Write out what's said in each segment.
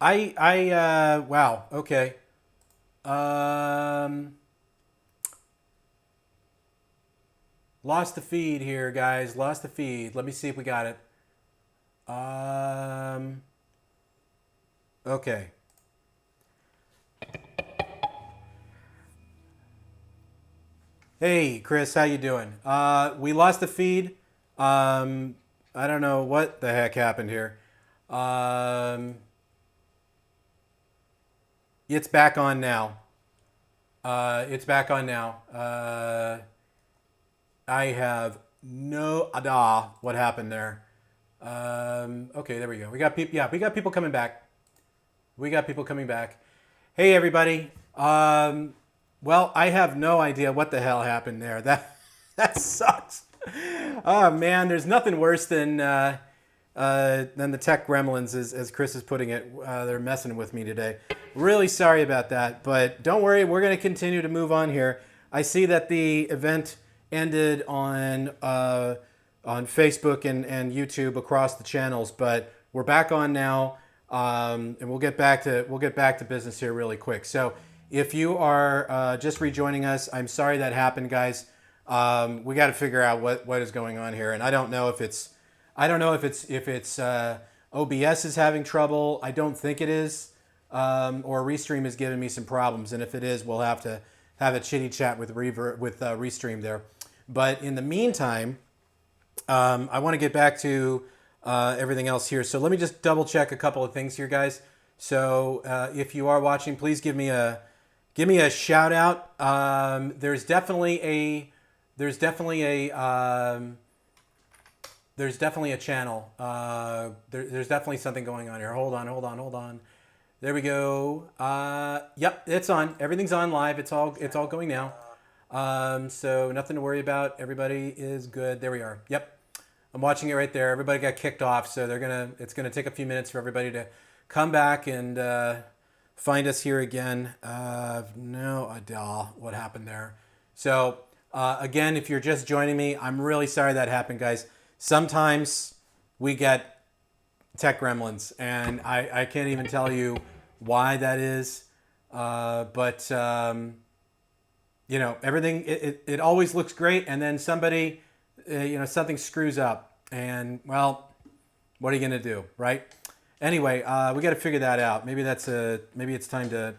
Wow. Okay. Um, Lost the feed here, guys. Lost the feed. Let me see if we got it. Um, okay. Hey, Chris, how you doing? We lost the feed. I don't know what the heck happened here. Um, it's back on now. It's back on now. I have no idea what happened there. Okay, there we go. We got people. Yeah, we got people coming back. We got people coming back. Hey, everybody. Well, I have no idea what the hell happened there. That sucks. Oh man, there's nothing worse than the tech gremlins, as Chris is putting it. They're messing with me today. Really sorry about that, but don't worry. We're going to continue to move on here. I see that the event ended on Facebook and YouTube across the channels, but we're back on now, and we'll get back to business here really quick. So if you are just rejoining us, I'm sorry that happened, guys. We got to figure out what is going on here, and I don't know if it's OBS is having trouble. I don't think it is, or Restream is giving me some problems, and if it is, we'll have to have a chitty chat with Restream there. But in the meantime, I want to get back to everything else here. So let me just double check a couple of things here, guys. So if you are watching, please give me a shout out. There's definitely a channel. There's definitely something going on here. Hold on. There we go. Yep, it's on. Everything's on live. It's all going now. So nothing to worry about. Everybody is good. There we are. Yep, I'm watching it right there. Everybody got kicked off, so it's gonna take a few minutes for everybody to come back and find us here again. No idea what happened there. So again, if you're just joining me, I'm really sorry that happened, guys. Sometimes we get tech gremlins, and I can't even tell you why that is. But everything, it always looks great, and then somebody, something screws up, and well, what are you gonna do, right? Anyway, we got to figure that out. Maybe it's time to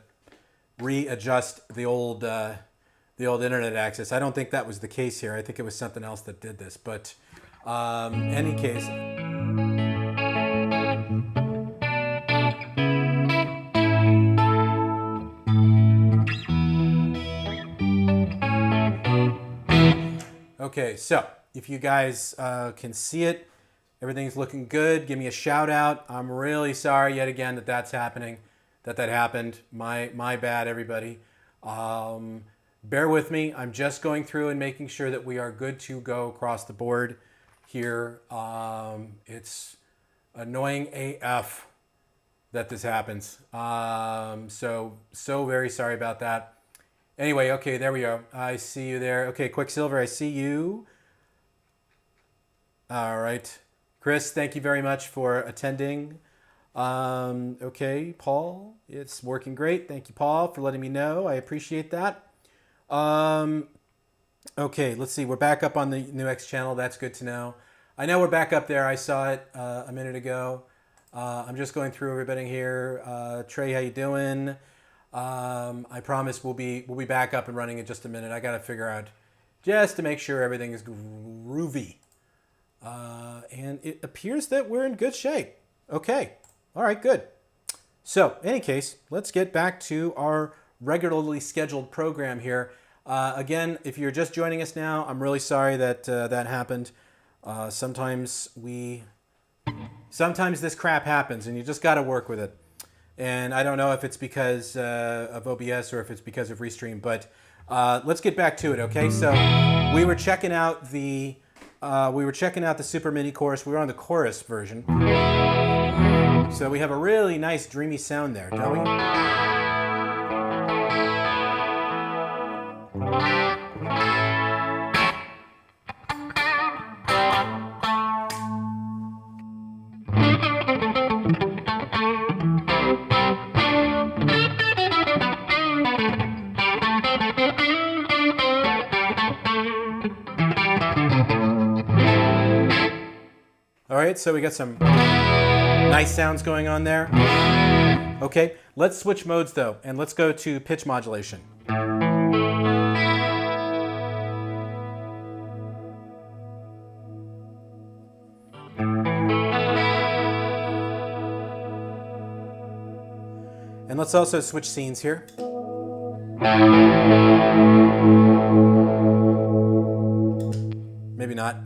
readjust the old internet access. I don't think that was the case here. I think it was something else that did this, but any case. Okay, so if you guys can see it, everything's looking good. Give me a shout out. I'm really sorry yet again that's happening, that happened. My bad, everybody. Bear with me. I'm just going through and making sure that we are good to go across the board here. It's annoying AF that this happens. So very sorry about that. Anyway, okay, there we go. I see you there. Okay, Quicksilver, I see you. All right. Chris, thank you very much for attending. Okay, Paul, it's working great. Thank you, Paul, for letting me know. I appreciate that. Okay, let's see. We're back up on the NUX channel. That's good to know. I know we're back up there. I saw it a minute ago. I'm just going through everybody here. Trey, how you doing? I promise we'll be back up and running in just a minute. I got to figure out just to make sure everything is groovy. And it appears that we're in good shape. Okay. All right, good. So, in any case, let's get back to our regularly scheduled program here. Again, if you're just joining us now, I'm really sorry that that happened. Sometimes this crap happens, and you just got to work with it. And I don't know if it's because of OBS or if it's because of Restream, but let's get back to it, okay? So we were checking out the Super Mini Chorus. We were on the chorus version. So we have a really nice dreamy sound there, don't we? right, so we got some nice sounds going on there. Okay, let's switch modes though, and let's go to pitch modulation. And let's also switch scenes here. Maybe not.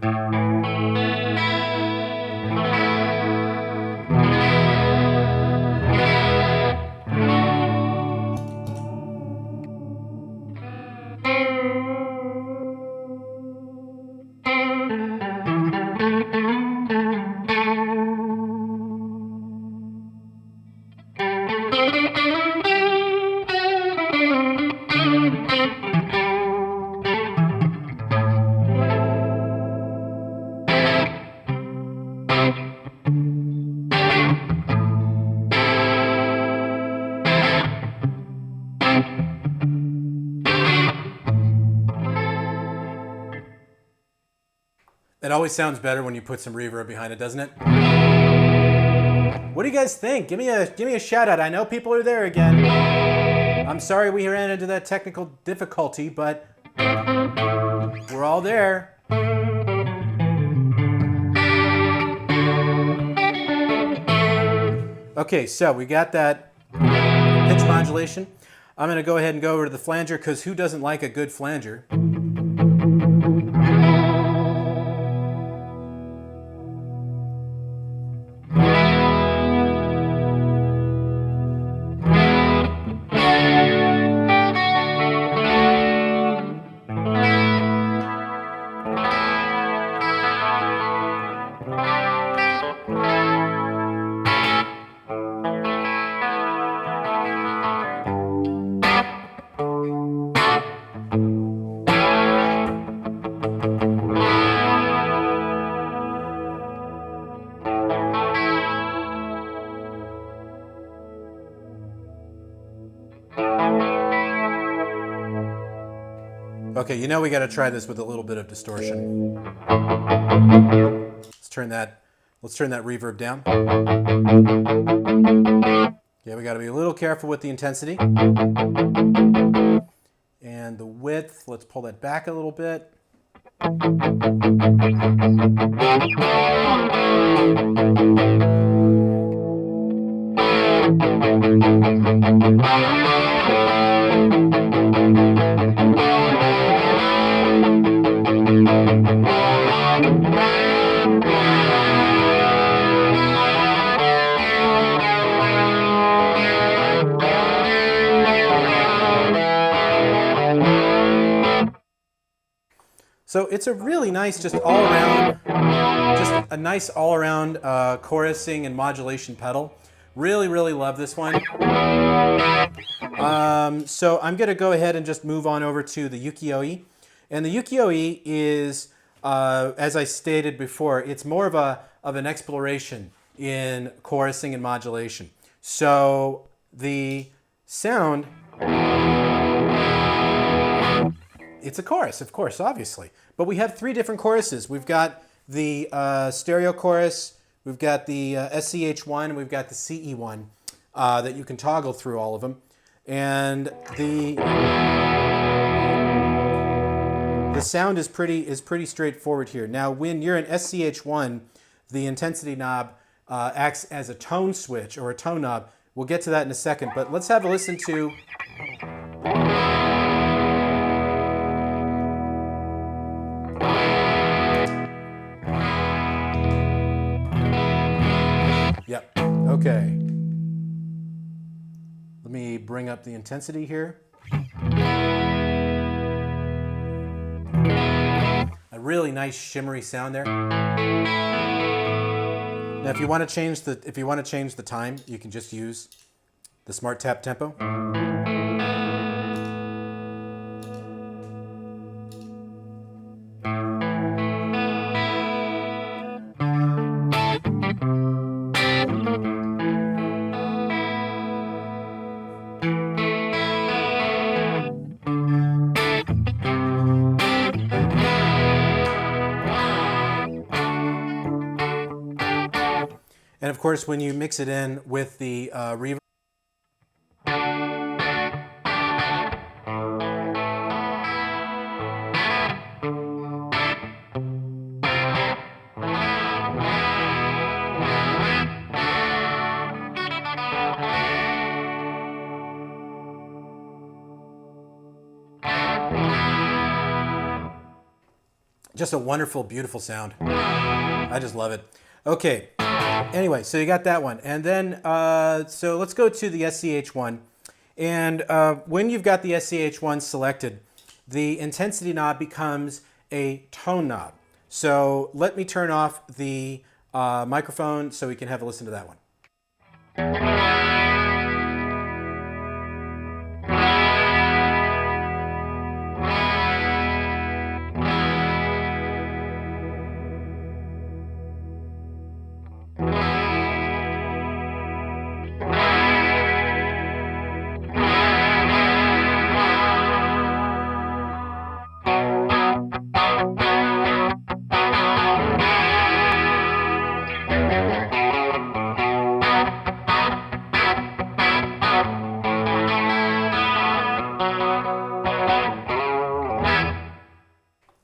It always sounds better when you put some reverb behind it, doesn't it? What do you guys think? Give me a shout out. I know people are there again. I'm sorry we ran into that technical difficulty, but we're all there. Okay, so we got that pitch modulation. I'm going to go ahead and go over to the flanger, because who doesn't like a good flanger? Okay, you know we got to try this with a little bit of distortion. Let's turn that reverb down. Yeah, we got to be a little careful with the intensity. And the width, let's pull that back a little bit. So it's a really nice, just a nice all-around chorusing and modulation pedal. Really, really love this one. So I'm going to go ahead and just move on over to the Ukiyo-E. And the Ukiyo-E is, as I stated before, it's more of an exploration in chorusing and modulation. So the sound, it's a chorus, of course, obviously. But we have three different choruses. We've got the stereo chorus, we've got the SCH1, and we've got the CE1 that you can toggle through all of them. And the sound is pretty straightforward here. Now, when you're in SCH1, the intensity knob acts as a tone switch or a tone knob. We'll get to that in a second, but let's have a listen to. Yep, okay. Let me bring up the intensity here. A really nice shimmery sound there. Now, if you want to change the time, you can just use the Smart Tap Tempo. course, when you mix it in with the reverb, just a wonderful, beautiful sound. I just love it. Okay. Anyway, so you got that one. And then, so let's go to the SCH1. And when you've got the SCH1 selected, the intensity knob becomes a tone knob. So let me turn off the microphone so we can have a listen to that one.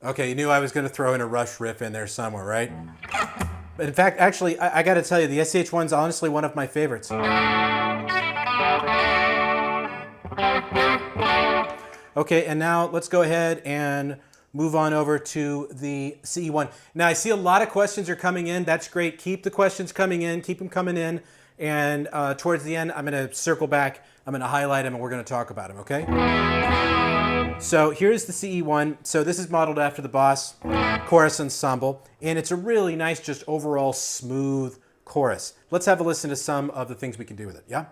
Okay, you knew I was going to throw in a Rush riff in there somewhere, right? But in fact, actually, I got to tell you, the SCH1's honestly one of my favorites. Okay, and now let's go ahead and move on over to the CE1. Now, I see a lot of questions are coming in. That's great. Keep the questions coming in. Keep them coming in. And towards the end, I'm going to circle back. I'm going to highlight them, and we're going to talk about them, okay? So here's the CE1. So this is modeled after the Boss chorus ensemble, and it's a really nice, just overall smooth chorus. Let's have a listen to some of the things we can do with it, yeah?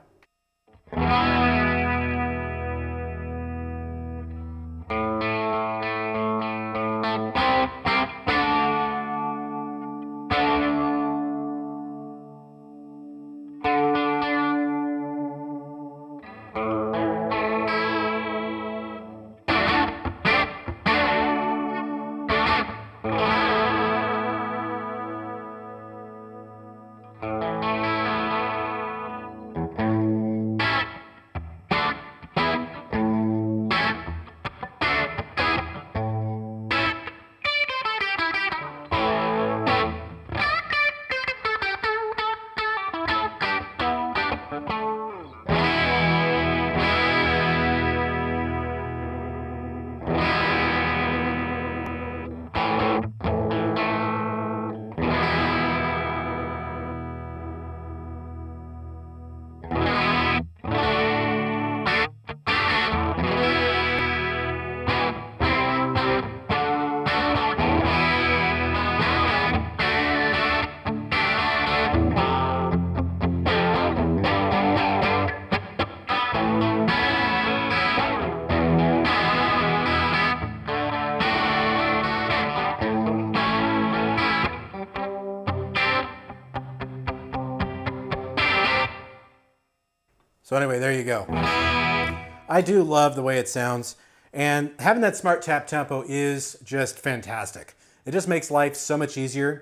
So anyway, there you go. I do love the way it sounds, and having that smart tap tempo is just fantastic. It just makes life so much easier.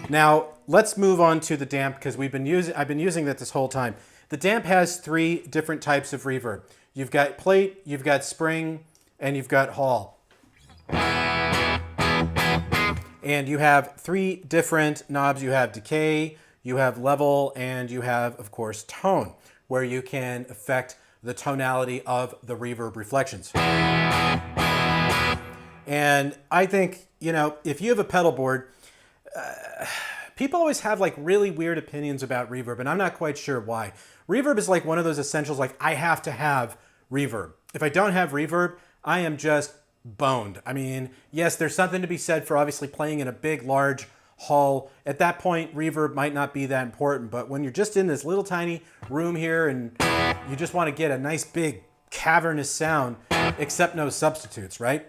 Now, let's move on to the damp, because I've been using that this whole time. The damp has 3 different types of reverb. You've got plate, you've got spring, and you've got hall. And you have 3 different knobs. You have decay, you have level, and you have, of course, tone, where you can affect the tonality of the reverb reflections. And I think, you know, if you have a pedal board, people always have like really weird opinions about reverb, and I'm not quite sure why. Reverb is like one of those essentials, like I have to have reverb. If I don't have reverb, I am just boned. I mean, yes, there's something to be said for obviously playing in a big, large hall. At that point, reverb might not be that important, but when you're just in this little tiny room here and you just want to get a nice big cavernous sound, except no substitutes, right?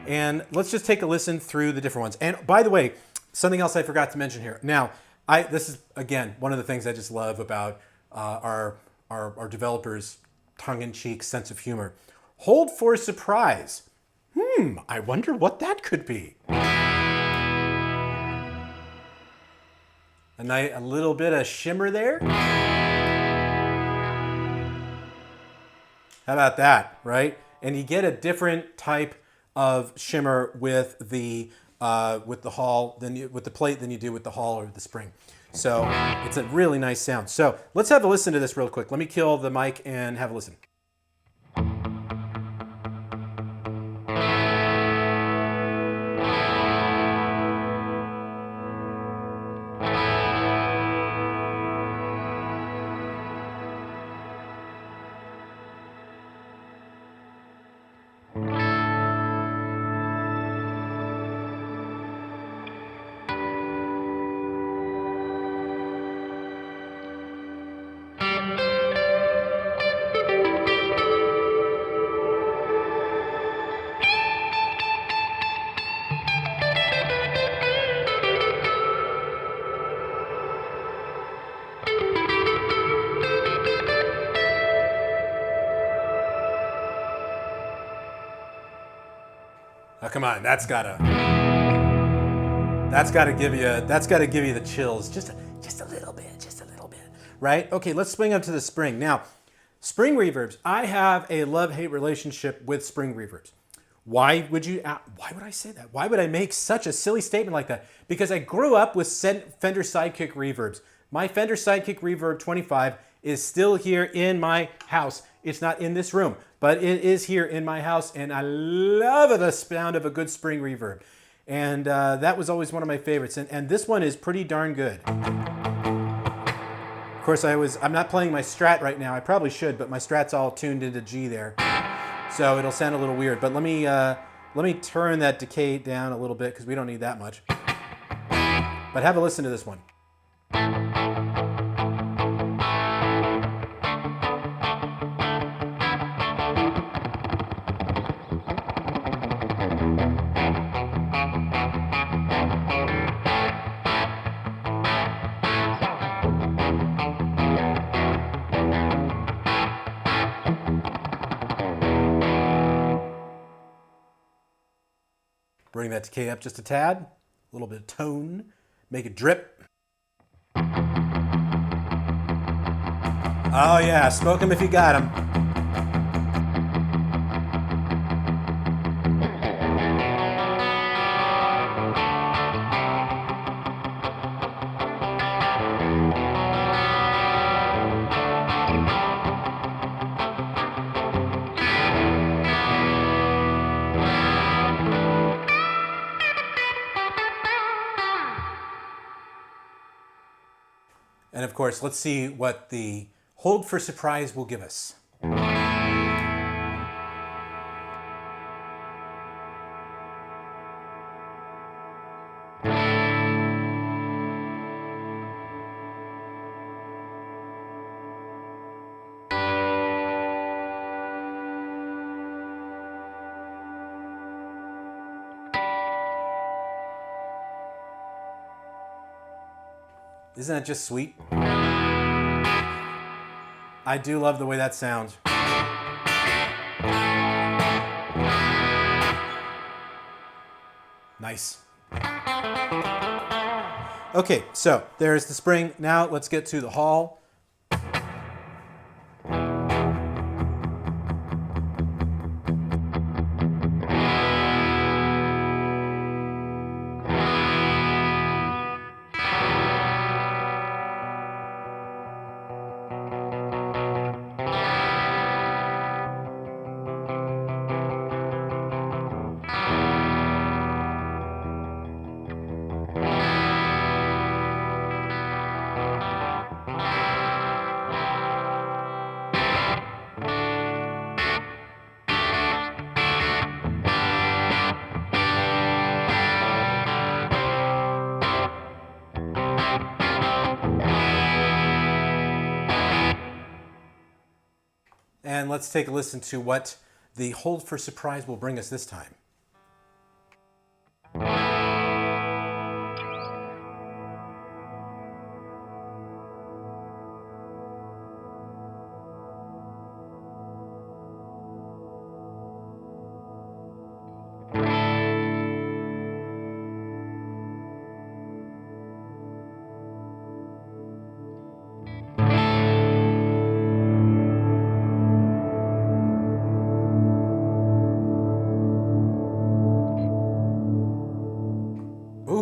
And let's just take a listen through the different ones. And by the way, something else I forgot to mention here. Now, this is, again, one of the things I just love about our developers' tongue-in-cheek sense of humor. Hold for surprise. I wonder what that could be. A little bit of shimmer there. How about that, right? And you get a different type of shimmer with the Hall with the plate than you do with the Hall or the spring. So it's a really nice sound. So let's have a listen to this real quick. Let me kill the mic and have a listen. Oh, come on, that's gotta give you the chills, just a little bit, right? Okay, let's swing up to the spring now. Spring reverbs. I have a love-hate relationship with spring reverbs. Why would I say that? Why would I make such a silly statement like that? Because I grew up with Fender Sidekick reverbs. My Fender Sidekick Reverb 25 is still here in my house. It's not in this room, but it is here in my house, and I love the sound of a good spring reverb. And that was always one of my favorites, and this one is pretty darn good. Of course, I'm not playing my Strat right now. I probably should, but my Strat's all tuned into G there, so it'll sound a little weird. But let me turn that decay down a little bit because we don't need that much. But have a listen to this one. Bring that decay up just a tad, a little bit of tone, make it drip. Oh yeah, smoke them if you got them. And of course, let's see what the hold for surprise will give us. Isn't that just sweet? I do love the way that sounds. Nice. Okay, so there's the spring. Now let's get to the Hall. And let's take a listen to what the hold for surprise will bring us this time.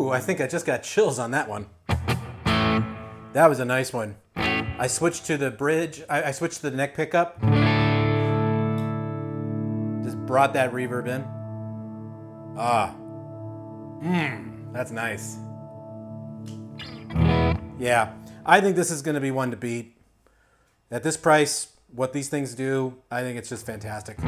Ooh, I think I just got chills on that one. That was a nice one. I switched to the bridge. I switched to the neck pickup. Just brought that reverb in. That's nice. Yeah, I think this is going to be one to beat. At this price, what these things do, I think it's just fantastic.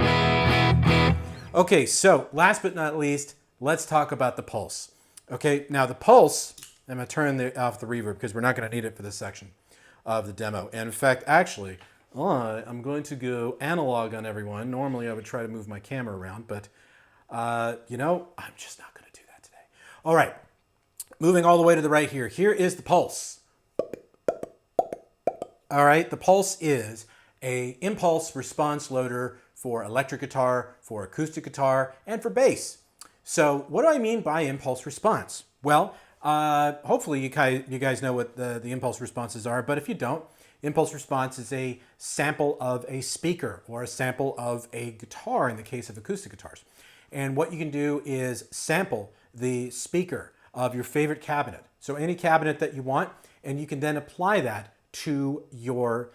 Okay, so last but not least, let's talk about the pulse. Okay, now the pulse, I'm going to turn off the reverb because we're not going to need it for this section of the demo. And in fact, actually, I'm going to go analog on everyone. Normally I would try to move my camera around, but you know, I'm just not going to do that today. All right, moving all the way to the right here. Here is the pulse. All right, the pulse is an impulse response loader for electric guitar, for acoustic guitar, and for bass. So what do I mean by impulse response? Well, hopefully you guys know what the impulse responses are, but if you don't, impulse response is a sample of a speaker or a sample of a guitar in the case of acoustic guitars. And what you can do is sample the speaker of your favorite cabinet. So any cabinet that you want, and you can then apply that to your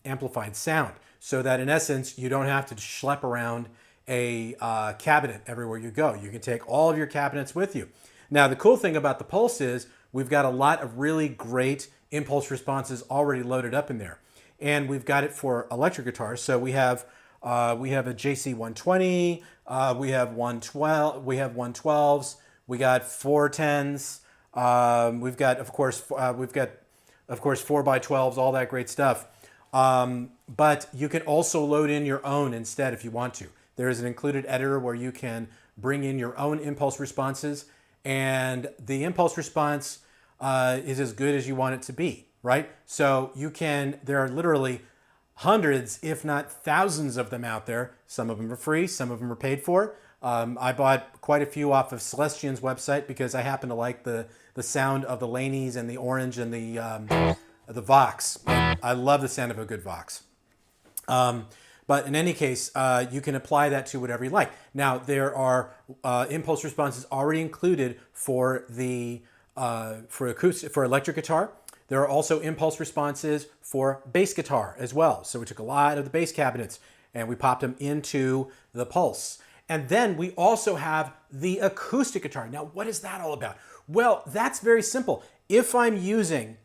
amplified sound, so that in essence you don't have to schlep around a cabinet everywhere you go. You can take all of your cabinets with you. Now the cool thing about the pulse is we've got a lot of really great impulse responses already loaded up in there, and we've got it for electric guitars. So we have a JC 120, we have 112, we have 112s, we got 410s, we've got of course 4x12s, all that great stuff. But you can also load in your own instead if you want to. There is an included editor where you can bring in your own impulse responses, and the impulse response is as good as you want it to be, right? So there are literally hundreds, if not thousands of them out there. Some of them are free, some of them are paid for. I bought quite a few off of Celestian's website because I happen to like the sound of the Laneys and the orange and the Vox. I love the sound of a good Vox. But in any case, you can apply that to whatever you like. Now, there are impulse responses already included for electric guitar. There are also impulse responses for bass guitar as well. So we took a lot of the bass cabinets and we popped them into the pulse. And then we also have the acoustic guitar. Now, what is that all about? Well, that's very simple. If I'm using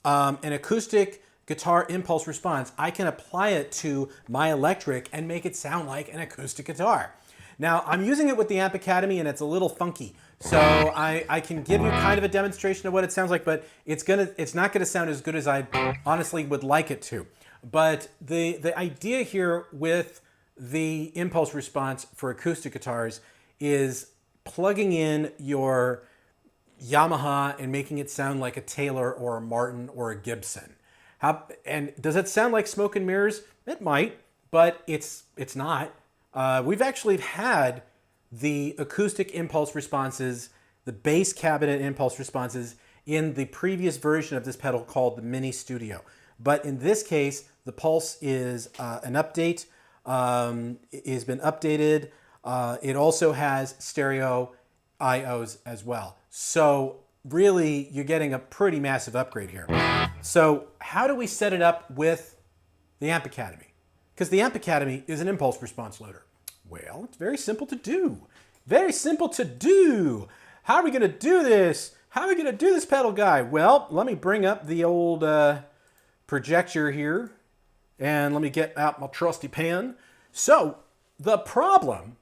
an acoustic guitar impulse response, I can apply it to my electric and make it sound like an acoustic guitar. Now, I'm using it with the Amp Academy and it's a little funky. So I can give you kind of a demonstration of what it sounds like, but it's not gonna sound as good as I honestly would like it to. But the idea here with the impulse response for acoustic guitars is plugging in your Yamaha and making it sound like a Taylor or a Martin or a Gibson. And does it sound like smoke and mirrors? It might, but it's not. We've actually had the acoustic impulse responses, the bass cabinet impulse responses in the previous version of this pedal called the Mini Studio. But in this case, the Pulse is an update. It has been updated. It also has stereo IOs as well. So really, you're getting a pretty massive upgrade here. So how do we set it up with the Amp Academy? Because the Amp Academy is an impulse response loader. Well, it's very simple to do. Very simple to do. How are we going to do this? How are we going to do this, pedal guy? Well, let me bring up the old projector here. And let me get out my trusty pen. So the problem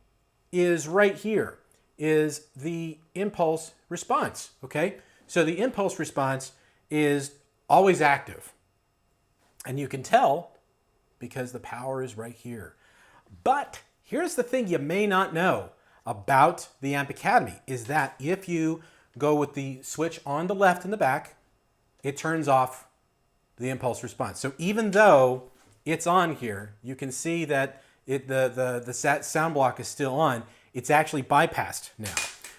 is right here, is the impulse response, okay? So the impulse response is always active. And you can tell because the power is right here. But here's the thing you may not know about the Amp Academy is that if you go with the switch on the left in the back, it turns off the impulse response. So even though it's on here, you can see that the sound block is still on. It's actually bypassed now.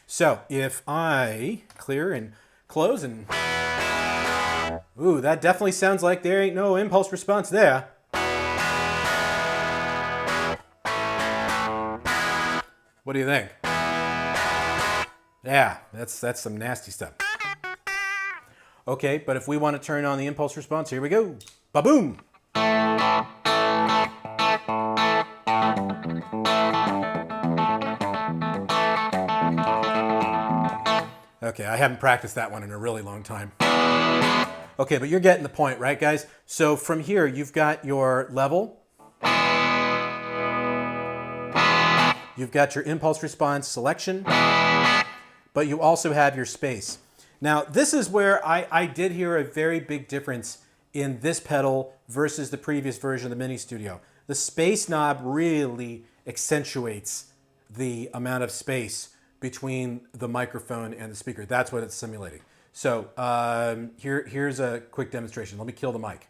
So if I clear and close and, ooh, that definitely sounds like there ain't no impulse response there. What do you think? Yeah, that's some nasty stuff. Okay, but if we want to turn on the impulse response, here we go. Ba-boom! Okay, I haven't practiced that one in a really long time. Okay, but you're getting the point, right, guys? So from here, you've got your level. You've got your impulse response selection, but you also have your space. Now, this is where I did hear a very big difference in this pedal versus the previous version of the Mini Studio. The space knob really accentuates the amount of space between the microphone and the speaker. That's what it's simulating. So here's a quick demonstration. Let me kill the mic.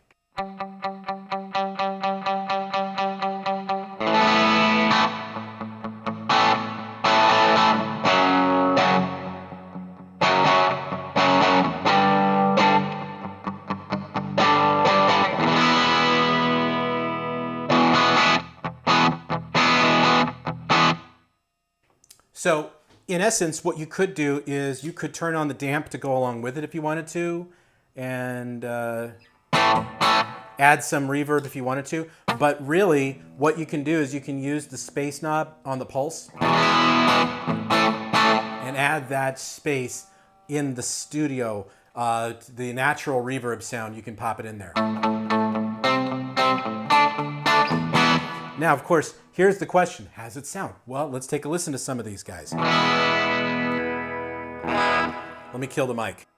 So in essence, what you could do is you could turn on the damp to go along with it if you wanted to, and add some reverb if you wanted to. But really, what you can do is you can use the space knob on the pulse and add that space in the studio. The natural reverb sound, you can pop it in there. Now, of course, here's the question. How does it sound? Well, let's take a listen to some of these guys. Let me kill the mic.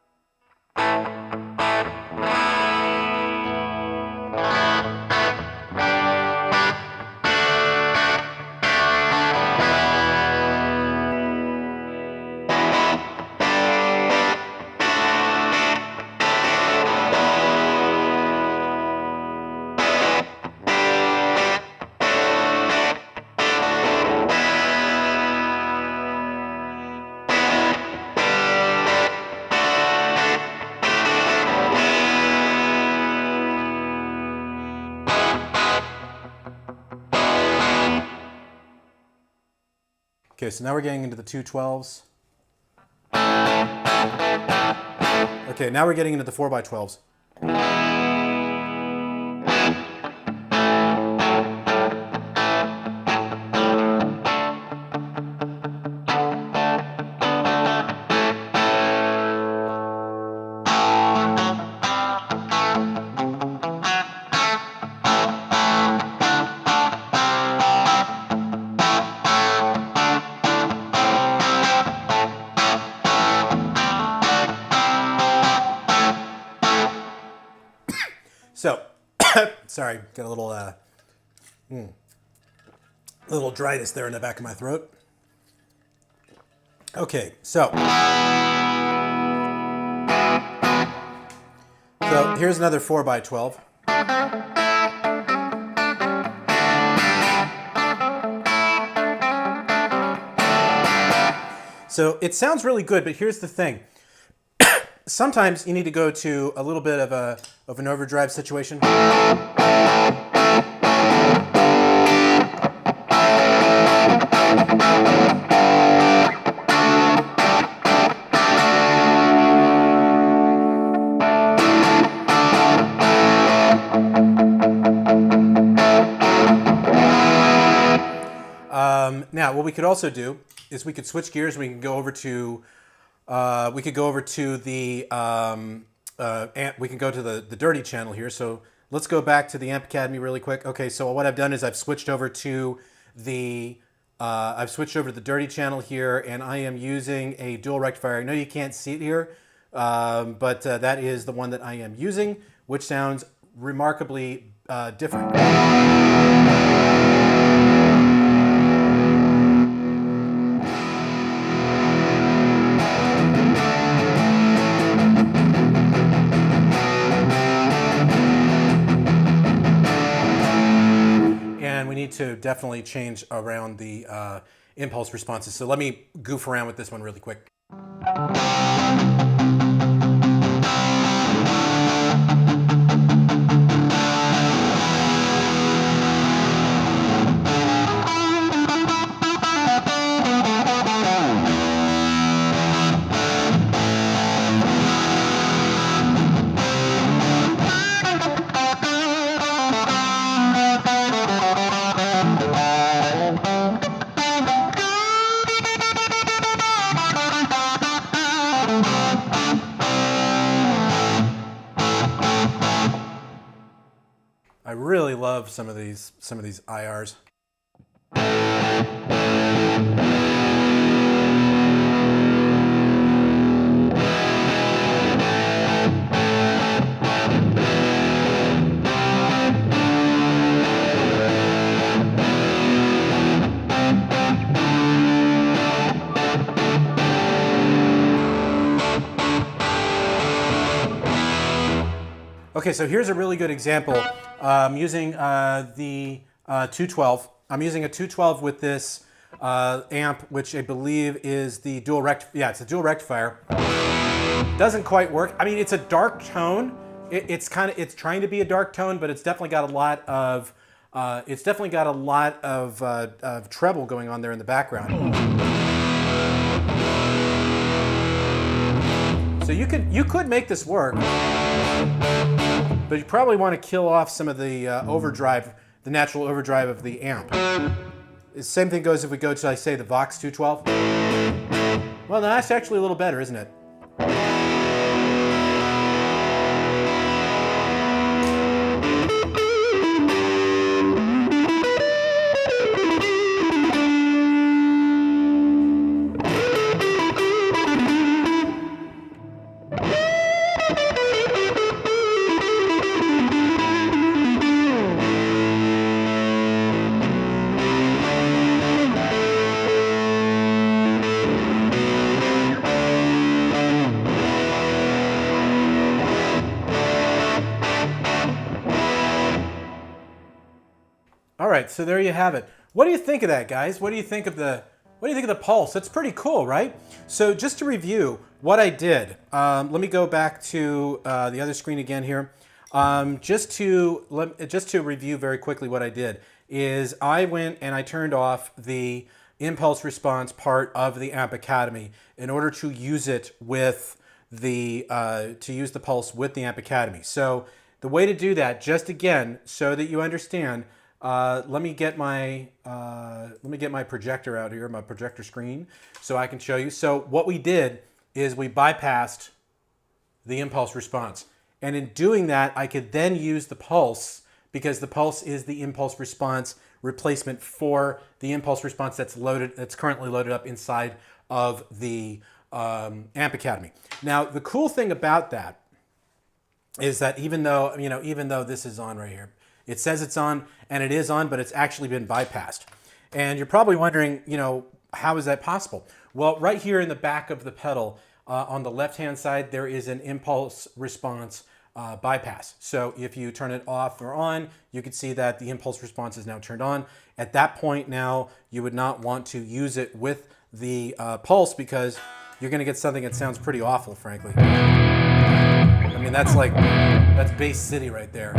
Okay, so now we're getting into the 212s. Okay, now we're getting into the 4x12s. So, sorry, got a little dryness there in the back of my throat. Okay, so here's another 4x12. So it sounds really good, but here's the thing. Sometimes you need to go to a little bit of an overdrive situation. Now, what we could also do is we could switch gears. We can go over to we can go to the dirty channel here. So let's go back to the Amp Academy really quick. Okay, so what I've done is I've switched over to the dirty channel here, and I am using a dual rectifier. I know you can't see it here, but that is the one that I am using, which sounds remarkably different. To definitely change around the impulse responses. So let me goof around with this one really quick. really love some of these IRs. Okay, so here's a really good example. I'm using the 212. I'm using a 212 with this amp, which I believe is the dual yeah, it's a dual rectifier. Doesn't quite work. I mean, it's a dark tone. It's trying to be a dark tone, but it's definitely got a lot of treble going on there in the background. So you could make this work, but you probably want to kill off some of the overdrive, the natural overdrive of the amp. The same thing goes if we go to, I say, the Vox 212. Well, no, that's actually a little better, isn't it? All right, so there you have it. What do you think of that, guys? What do you think of the pulse? It's pretty cool, right? So just to review what I did, let me go back to the other screen again here. Just to review very quickly what I did is I went and I turned off the impulse response part of the Amp Academy in order to use it with the pulse with the Amp Academy. So the way to do that, just again, so that you understand. Let me get my projector out here, my projector screen, so I can show you. So what we did is we bypassed the impulse response, and in doing that, I could then use the pulse because the pulse is the impulse response replacement for the impulse response that's currently loaded up inside of the Amp Academy. Now, the cool thing about that is that even though this is on right here. It says it's on, and it is on, but it's actually been bypassed. And you're probably wondering, how is that possible? Well, right here in the back of the pedal, on the left-hand side, there is an impulse response bypass. So if you turn it off or on, you can see that the impulse response is now turned on. At that point now, you would not want to use it with the pulse because you're going to get something that sounds pretty awful, frankly. I mean, that's Bass City right there.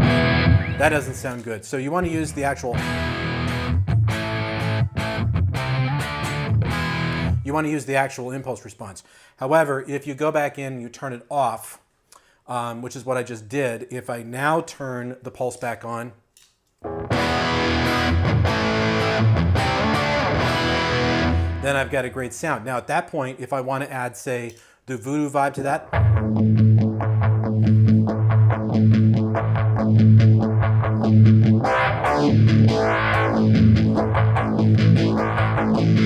That doesn't sound good. So you want to use the actual impulse response. However, if you go back in and you turn it off, which is what I just did, if I now turn the pulse back on, then I've got a great sound. Now at that point, if I want to add, say, the Voodoo Vibe to that,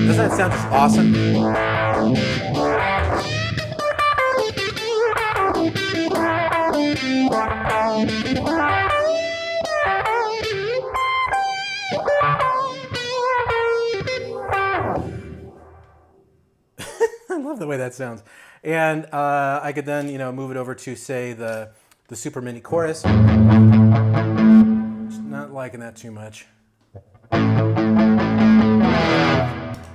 doesn't that sound just awesome? I love the way that sounds. And I could then, move it over to, say, the Super Mini Chorus. Not liking that too much.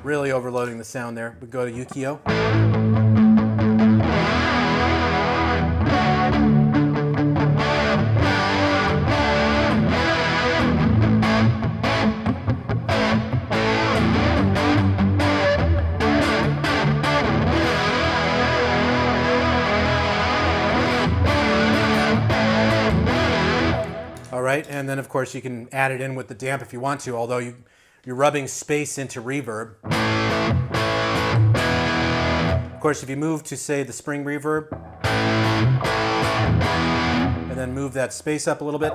Really overloading the sound there. We go to Ukiyo. All right, and then of course you can add it in with the damp if you want to, although you're rubbing space into reverb. Of course, if you move to, say, the spring reverb, and and move that space up a little bit.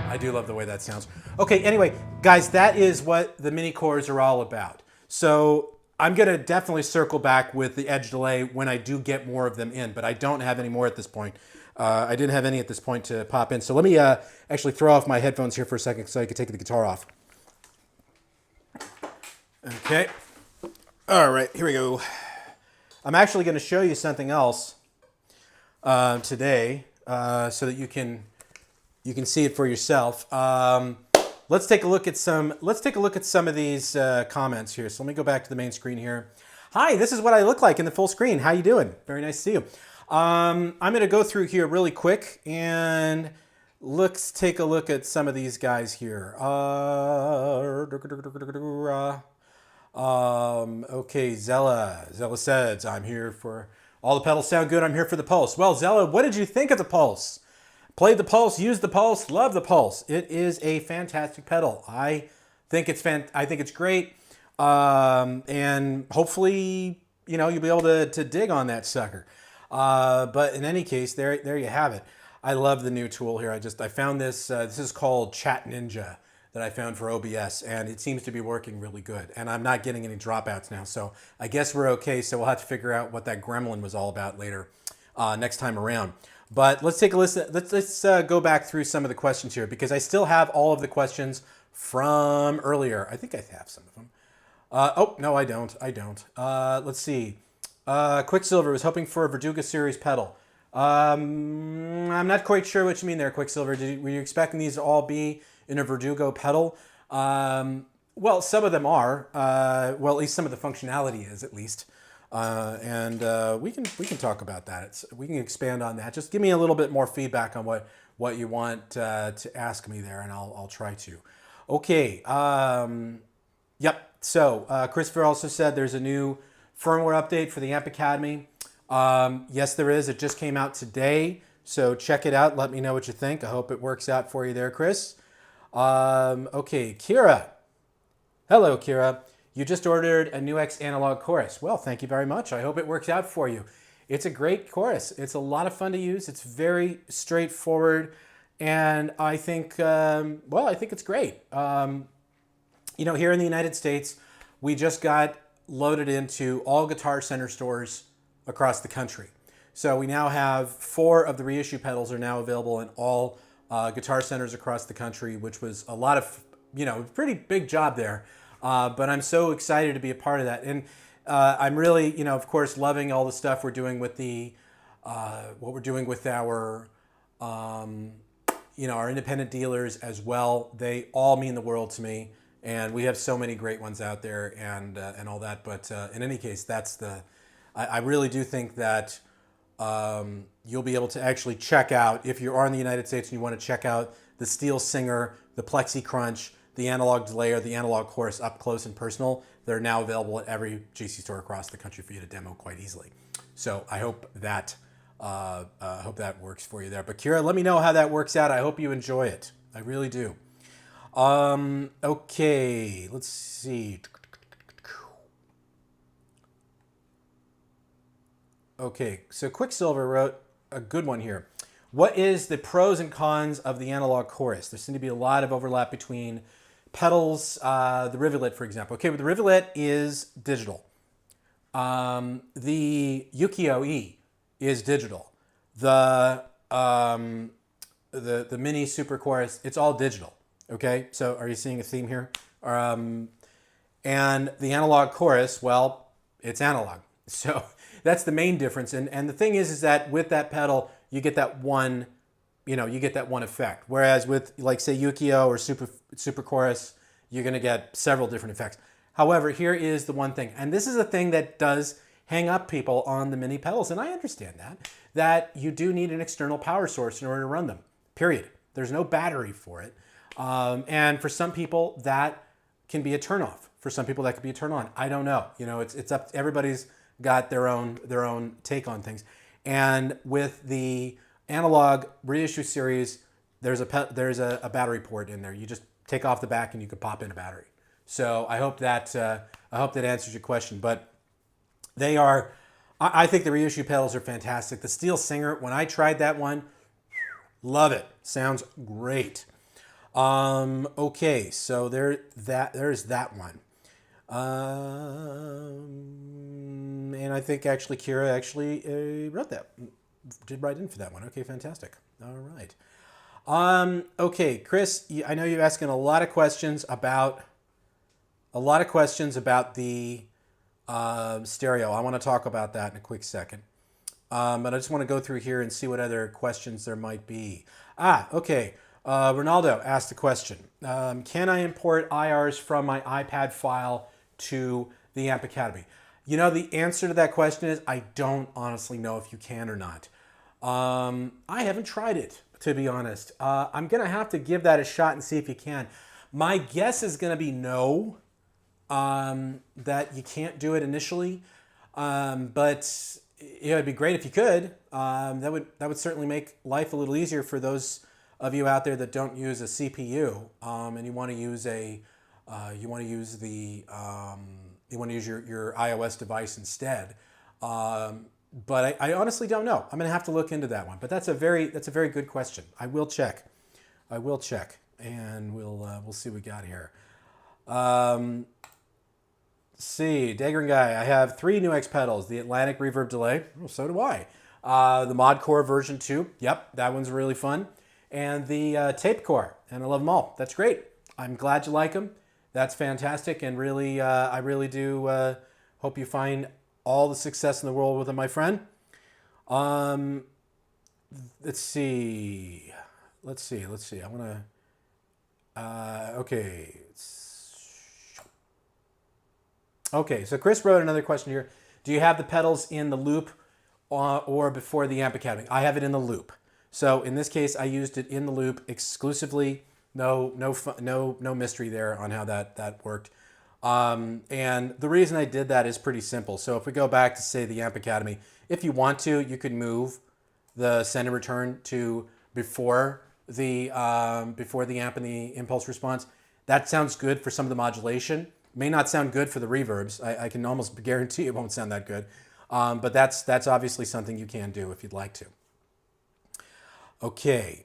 I do love the way that sounds. Okay, anyway, guys, that is what the mini cores are all about. So I'm going to definitely circle back with the edge delay when I do get more of them in, but I don't have any more at this point. I didn't have any at this point to pop in. So let me actually throw off my headphones here for a second so I can take the guitar off. Okay. All right, here we go. I'm actually going to show you something else today so that you can see it for yourself. Let's take a look at some of these comments here. So let me go back to the main screen here. Hi, this is what I look like in the full screen. How you doing? Very nice to see you. I'm going to go through here really quick and let's take a look at some of these guys here. Okay, Zella says, I'm here for all the pedals sound good. I'm here for the Pulse. Well, Zella, what did you think of the Pulse? Played the Pulse, used the Pulse, love the Pulse. It is a fantastic pedal. I think it's great, and hopefully, you'll be able to dig on that sucker. But in any case, there you have it. I love the new tool here. I found this. This is called Chat Ninja that I found for OBS, and it seems to be working really good. And I'm not getting any dropouts now, so I guess we're okay. So we'll have to figure out what that gremlin was all about later, next time around. But let's take a listen. Let's go back through some of the questions here because I still have all of the questions from earlier. I think I have some of them. Oh, no, I don't. Let's see. Quicksilver was hoping for a Verdugo series pedal. I'm not quite sure what you mean there, Quicksilver. Were you expecting these to all be in a Verdugo pedal? Well, some of them are. Well, at least some of the functionality is, at least. And we can talk about that. We can expand on that. Just give me a little bit more feedback on what you want to ask me there, and I'll try to. Okay. Yep. So Christopher also said there's a new firmware update for the Amp Academy. Yes, there is. It just came out today. So check it out. Let me know what you think. I hope it works out for you there, Chris. Okay, Kira. Hello, Kira. You just ordered a NUX analog chorus. Well, thank you very much. I hope it works out for you. It's a great chorus. It's a lot of fun to use. It's very straightforward, and I think, I think it's great. Here in the United States, we just got loaded into all Guitar Center stores across the country. So we now have 4 of the reissue pedals are now available in all Guitar Centers across the country, which was a lot of, pretty big job there. But I'm so excited to be a part of that. And I'm really, of course, loving all the stuff we're doing with what we're doing with our, our independent dealers as well. They all mean the world to me. And we have so many great ones out there and all that. But in any case, I really do think that you'll be able to actually check out, if you are in the United States and you want to check out the Steel Singer, the Plexi Crunch, the Analog Delayer, the Analog Chorus up close and personal. They're now available at every GC store across the country for you to demo quite easily. So I hope that works for you there. But Kira, let me know how that works out. I hope you enjoy it. I really do. Okay, let's see. Okay, so Quicksilver wrote a good one here. What is the pros and cons of the analog chorus? There seems to be a lot of overlap between pedals, the Rivulet, for example. Okay, but the Rivulet is digital. The Ukiyo-E is digital. The mini super chorus, it's all digital. Okay, so are you seeing a theme here? And the analog chorus, well, it's analog. So that's the main difference. And the thing is that with that pedal, you get that one, effect. Whereas with, like, say, Ukiyo or super chorus, you're going to get several different effects. However, here is the one thing, and this is a thing that does hang up people on the mini pedals, and I understand that you do need an external power source in order to run them, period. There's no battery for it. And for some people, that can be a turnoff. For some people, that could be a turn on. I don't know. It's up to everybody's got their own take on things. And with the analog reissue series, there's a battery port in there. You just take off the back and you could pop in a battery. So I hope that answers your question. But they are, I think the reissue pedals are fantastic. The Steel Singer, when I tried that one, love it. Sounds great. Okay, so there's that one. And I think actually Kira wrote that, did write in for that one. Okay, fantastic. All right. Okay, Chris, I know you're asking a lot of questions about the stereo. I want to talk about that in a quick second. But I just want to go through here and see what other questions there might be. Okay. Ronaldo asked a question. Can I import IRs from my iPad file to the Amp Academy? You know, the answer to that question is I don't honestly know if you can or not. I haven't tried it, to be honest. I'm going to have to give that a shot and see if you can. My guess is going to be no, that you can't do it initially. But it'd be great if you could. That would certainly make life a little easier for those of you out there that don't use a CPU, and you want to use your iOS device instead. But I honestly don't know. I'm going to have to look into that one. But that's a very good question. I will check, and we'll see what we got here. See, Dagger Guy, I have 3 NUX pedals. The Atlantic Reverb Delay, well, so do I. The Mod Core version 2, yep, that one's really fun. And the Tape Core, and I love them all. That's great. I'm glad you like them. That's fantastic, and really, I really do hope you find all the success in the world with them, my friend. Let's see. I want to... okay. Okay, so Chris wrote another question here. Do you have the pedals in the loop or before the Amp Academy? I have it in the loop. So in this case, I used it in the loop exclusively. No mystery there on how that worked. And the reason I did that is pretty simple. So if we go back to, say, the Amp Academy, if you want to, you could move the send and return to before the amp and the impulse response. That sounds good for some of the modulation. May not sound good for the reverbs. I can almost guarantee it won't sound that good. But that's obviously something you can do if you'd like to. Okay.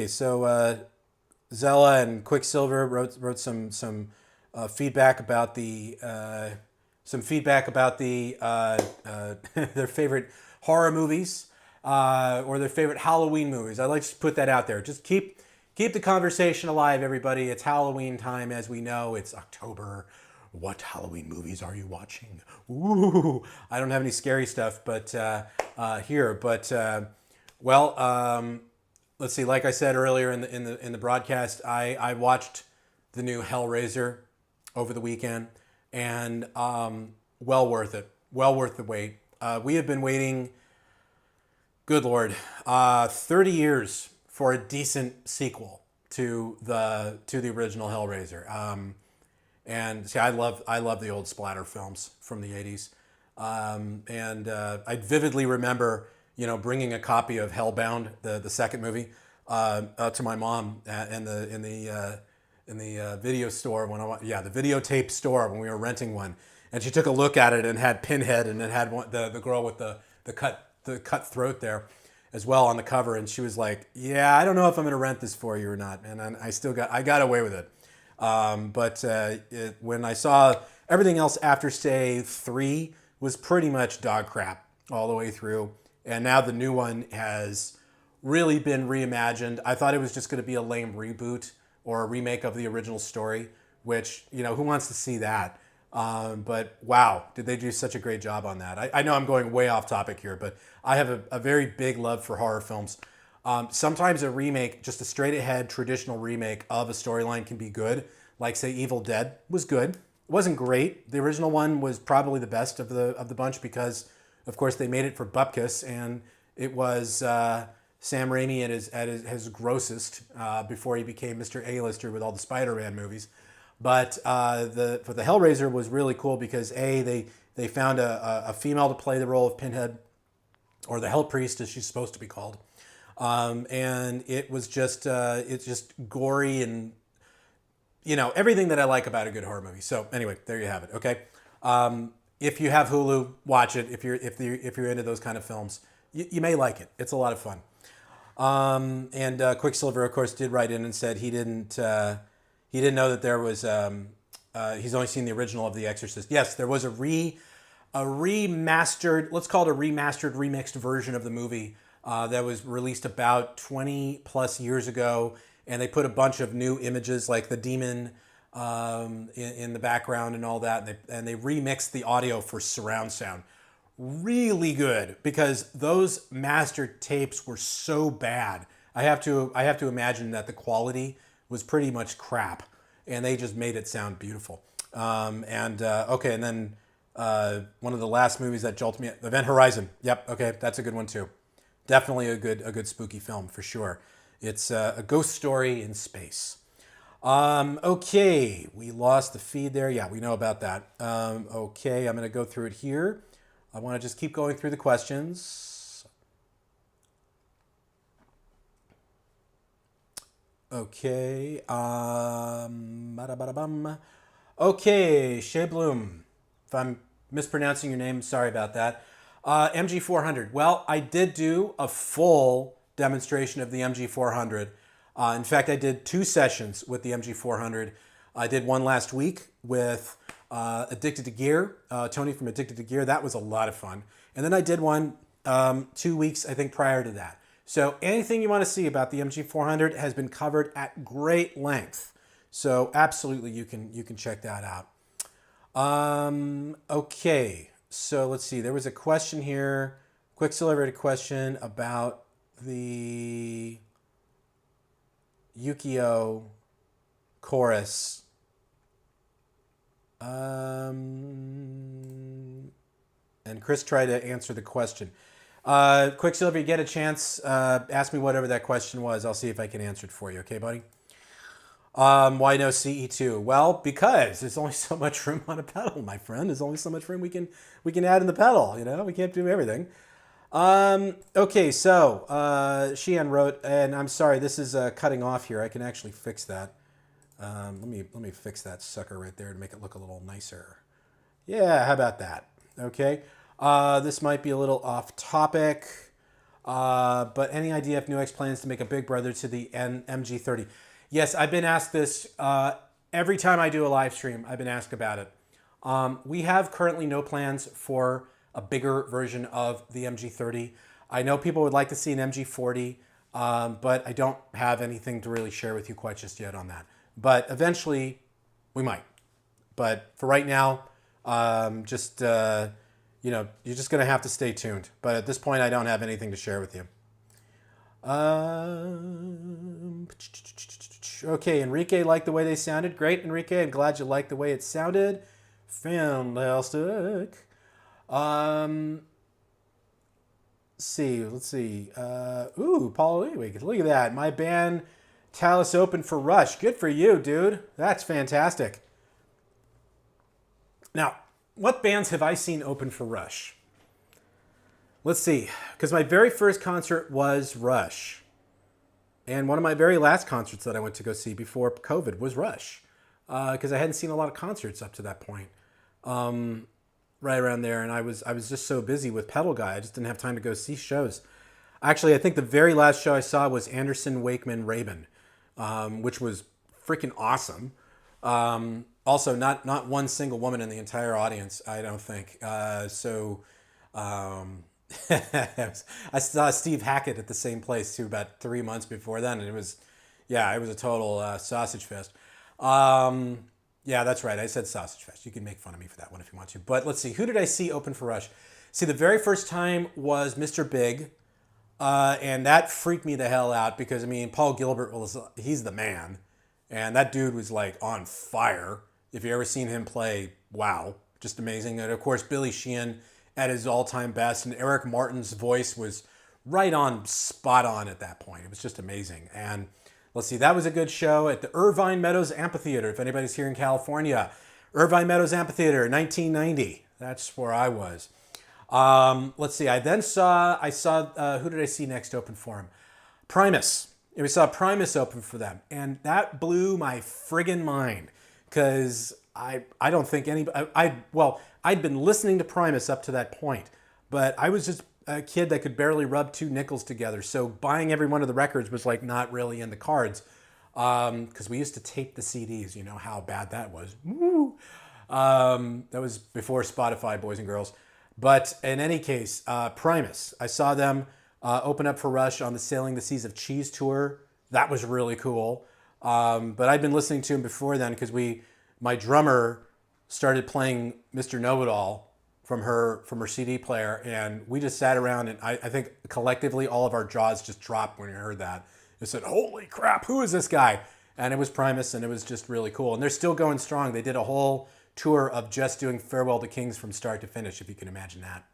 So Zella and Quicksilver wrote some feedback about the their favorite horror movies or their favorite Halloween movies. I'd like to put that out there. Just keep the conversation alive, everybody. It's Halloween time, as we know. It's October. What Halloween movies are you watching? Ooh, I don't have any scary stuff, but here. But let's see. Like I said earlier in the broadcast, I watched the new Hellraiser over the weekend, and well worth it. Well worth the wait. We have been waiting, good Lord, 30 years for a decent sequel to the original Hellraiser. And see, I love the old splatter films from the 80s. I vividly remember, bringing a copy of Hellbound, the second movie, to my mom in the video store the videotape store when we were renting one, and she took a look at it and had Pinhead, and it had the girl with the cut throat there as well on the cover, and she was like, "Yeah, I don't know if I'm going to rent this for you or not," and I got away with it. When I saw everything else after, say, 3 was pretty much dog crap all the way through, and now the new one has really been reimagined. I thought it was just going to be a lame reboot or a remake of the original story, which, who wants to see that? But wow, did they do such a great job on that. I know I'm going way off topic here, but I have a very big love for horror films. Sometimes a remake, just a straight ahead traditional remake of a storyline, can be good. Like, say, Evil Dead was good. It wasn't great. The original one was probably the best of the bunch because, of course, they made it for Bupkis, and it was Sam Raimi at his grossest before he became Mr. A-lister with all the Spider-Man movies. But for the Hellraiser was really cool because they They found a female to play the role of Pinhead, or the Hell Priest, as she's supposed to be called. And it was just it's just gory and everything that I like about a good horror movie. So anyway, there you have it. Okay, if you have Hulu, watch it. If you're into those kind of films, you may like it. It's a lot of fun. And Quicksilver, of course, did write in and said he didn't know that there was. He's only seen the original of The Exorcist. Yes, there was a remastered, let's call it a remastered, remixed version of the movie that was released about 20 plus years ago. And they put a bunch of new images like the demon in the background and all that. And they remixed the audio for surround sound. Really good, because those mastered tapes were so bad. I have to imagine that the quality was pretty much crap. And they just made it sound beautiful. And then one of the last movies that jolted me, Event Horizon. Yep, okay, that's a good one too. Definitely a good spooky film for sure. It's a ghost story in space. Okay, we lost the feed there. Yeah, we know about that. Okay, I'm going to go through it here. I want to just keep going through the questions. Okay. Okay, Shea Bloom. If I'm mispronouncing your name, sorry about that. MG400. Well, I did do a full demonstration of the MG400. In fact, I did 2 sessions with the MG400. I did one last week with Addicted to Gear, Tony from Addicted to Gear. That was a lot of fun. And then I did one 2 weeks, I think, prior to that. So anything you want to see about the MG400 has been covered at great length. So absolutely, you can check that out. Okay, so let's see. There was a question here. Quicksilver had a question about the Ukiyo chorus. And Chris tried to answer the question. Quicksilver, you get a chance, ask me whatever that question was. I'll see if I can answer it for you. Okay, buddy? Why no CE2? Well, because there's only so much room on a pedal, my friend. There's only so much room we can add in the pedal. We can't do everything. Okay, so Sheehan wrote, and I'm sorry, this is cutting off here. I can actually fix that. Let me fix that sucker right there to make it look a little nicer. Yeah, how about that? Okay. This might be a little off topic, but any idea if NUX plans to make a big brother to the MG30? Yes, I've been asked this every time I do a live stream. I've been asked about it. We have currently no plans for a bigger version of the MG30. I know people would like to see an MG40, but I don't have anything to really share with you quite just yet on that. But eventually, we might. But for right now, you're just going to have to stay tuned. But at this point, I don't have anything to share with you. Okay, Enrique liked the way they sounded. Great, Enrique. I'm glad you liked the way it sounded. Fantastic. Let's see. Paul Lewick. Look at that. My band Talus opened for Rush. Good for you, dude. That's fantastic. Now, what bands have I seen open for Rush? Let's see. Because my very first concert was Rush. And one of my very last concerts that I went to go see before COVID was Rush. Because I hadn't seen a lot of concerts up to that point. Right around there. And I was just so busy with Pedal Guy. I just didn't have time to go see shows. Actually, I think the very last show I saw was Anderson, Wakeman, Rabin. Which was freaking awesome. Also, not one single woman in the entire audience, I don't think. I saw Steve Hackett at the same place too about 3 months before then, and it was a total sausage fest. Yeah, that's right. I said sausage fest. You can make fun of me for that one if you want to. But let's see. Who did I see open for Rush? See, the very first time was Mr. Big. And that freaked me the hell out because, Paul Gilbert he's the man. And that dude was like on fire. If you ever seen him play, wow, just amazing. And of course, Billy Sheehan at his all-time best. And Eric Martin's voice was right on, spot on at that point. It was just amazing. And let's see, that was a good show at the Irvine Meadows Amphitheater, if anybody's here in California. Irvine Meadows Amphitheater, 1990. That's where I was. Let's see. I saw, who did I see next open for him? Primus. We saw Primus open for them. And that blew my friggin' mind. Because I don't think anybody, I'd been listening to Primus up to that point. But I was just a kid that could barely rub two nickels together. So buying every one of the records was like not really in the cards. Because we used to tape the CDs. You know how bad that was. Woo! That was before Spotify, boys and girls. But in any case, Primus. I saw them open up for Rush on the Sailing the Seas of Cheese tour. That was really cool. But I'd been listening to him before then because my drummer started playing Mr. Know-It-All from her CD player, and we just sat around, and I think collectively all of our jaws just dropped when we heard that. It said, "Holy crap, who is this guy?" And it was Primus, and it was just really cool. And they're still going strong. They did a whole tour of just doing Farewell to Kings from start to finish, if you can imagine that.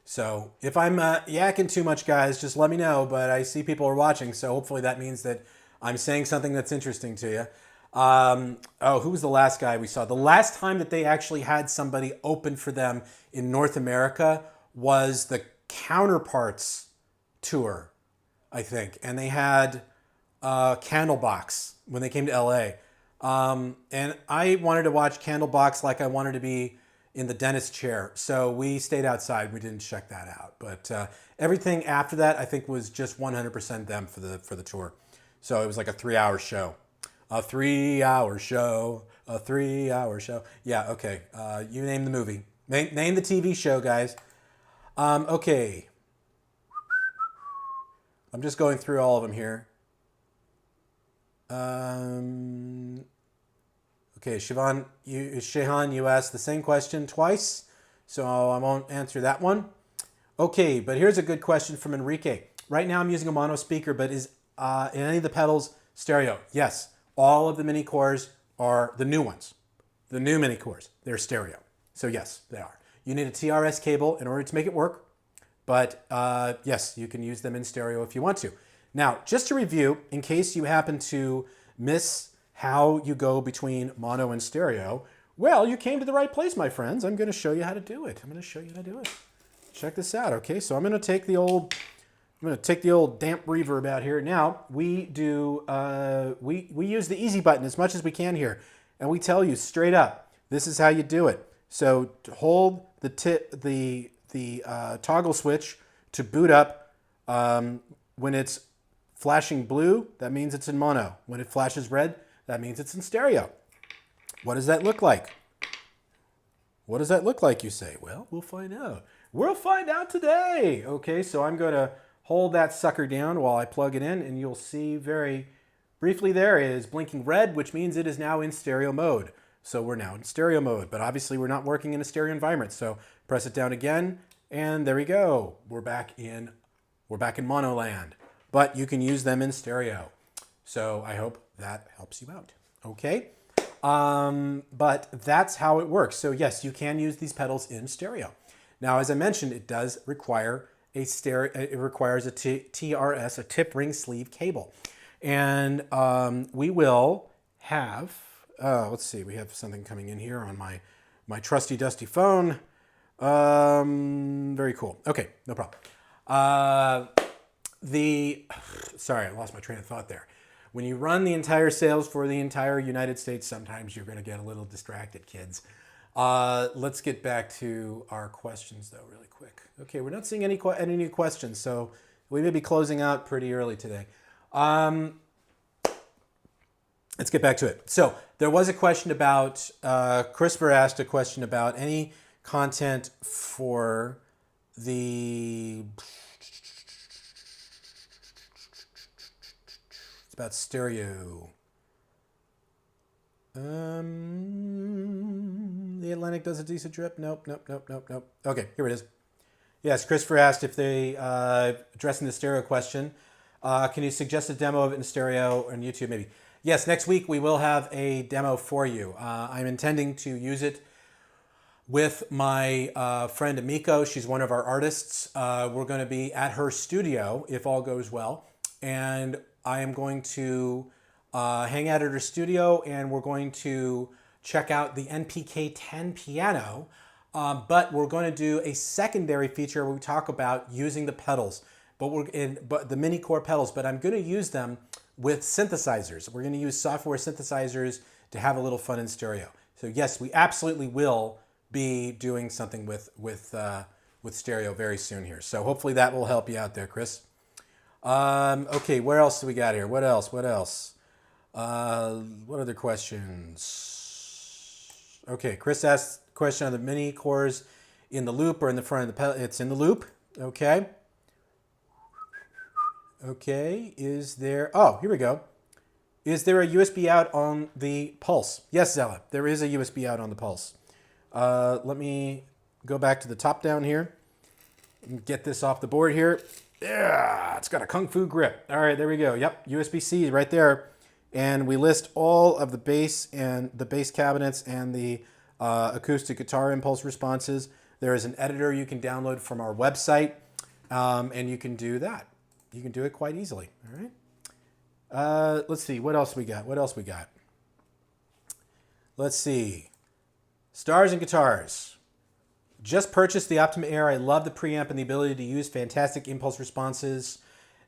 So if I'm yakking too much, guys, just let me know. But I see people are watching, so hopefully that means that I'm saying something that's interesting to you. Who was the last guy we saw? The last time that they actually had somebody open for them in North America was the Counterparts tour, I think. And they had Candlebox when they came to LA. And I wanted to watch Candlebox like I wanted to be in the dentist chair. So we stayed outside. We didn't check that out. But everything after that, I think, was just 100% them for the tour. So it was like a 3-hour show. A 3-hour show. A 3-hour show. Yeah, okay. You name the movie. Name the TV show, guys. Okay. I'm just going through all of them here. Okay, Shehan, you asked the same question twice, so I won't answer that one. Okay, but here's a good question from Enrique. Right now I'm using a mono speaker, but is in any of the pedals stereo? Yes, all of the mini cores are the new ones. The new mini cores, they're stereo. So yes, they are. You need a TRS cable in order to make it work, but yes, you can use them in stereo if you want to. Now, just to review, in case you happen to miss how you go between mono and stereo, well, you came to the right place, my friends. I'm going to show you how to do it. Check this out, okay? So I'm going to take the old damp reverb out here. Now, we use the easy button as much as we can here, and we tell you straight up, this is how you do it. So hold the toggle switch to boot up. When it's flashing blue, that means it's in mono. When it flashes red, that means it's in stereo. What does that look like? What does that look like, you say? Well, we'll find out. We'll find out today. Okay, so I'm going to hold that sucker down while I plug it in, and you'll see very briefly there is blinking red, which means it is now in stereo mode. So we're now in stereo mode, but obviously we're not working in a stereo environment. So press it down again, and there we go. We're back in mono land, but you can use them in stereo. So I hope that helps you out. Okay, but that's how it works. So yes, you can use these pedals in stereo. Now, as I mentioned, it does require it requires a TRS, a tip ring sleeve cable, and we will have. Let's see, we have something coming in here on my trusty dusty phone. Very cool. Okay, no problem. Sorry, I lost my train of thought there. When you run the entire sales for the entire United States, sometimes you're going to get a little distracted, kids. Let's get back to our questions, though, really quick. Okay, we're not seeing any new questions, so we may be closing out pretty early today. Let's get back to it. So there was a question about, Christopher asked a question about any content for the... It's about stereo. The Atlantic does a decent trip. Nope. Okay, here it is. Yes, Christopher asked if they, addressing the stereo question, can you suggest a demo of it in stereo on YouTube maybe? Yes, next week we will have a demo for you. I'm intending to use it with my friend Amiko. She's one of our artists. We're going to be at her studio, if all goes well. And I am going to hang out at her studio, and we're going to check out the NPK-10 piano. But we're going to do a secondary feature where we talk about using the pedals, but the mini core pedals. But I'm going to use them with synthesizers. We're going to use software synthesizers to have a little fun in stereo. So yes, we absolutely will be doing something with stereo very soon here. So hopefully that will help you out there, Chris. Okay, where else do we got here? What else? What other questions? Okay, Chris asked a question on the mini cores in the loop or in the front of the pedal. It's in the loop. Okay. Okay, is there... Oh, here we go. Is there a USB out on the Pulse? Yes, Zella, there is a USB out on the Pulse. Let me go back to the top down here and get this off the board here. Yeah, it's got a kung fu grip. All right, there we go. Yep, USB-C right there. And we list all of the bass and the bass cabinets and the acoustic guitar impulse responses. There is an editor you can download from our website, and you can do that. You can do it quite easily. All right. Let's see. What else we got? Let's see. Stars and guitars. Just purchased the Optima Air. I love the preamp and the ability to use fantastic impulse responses.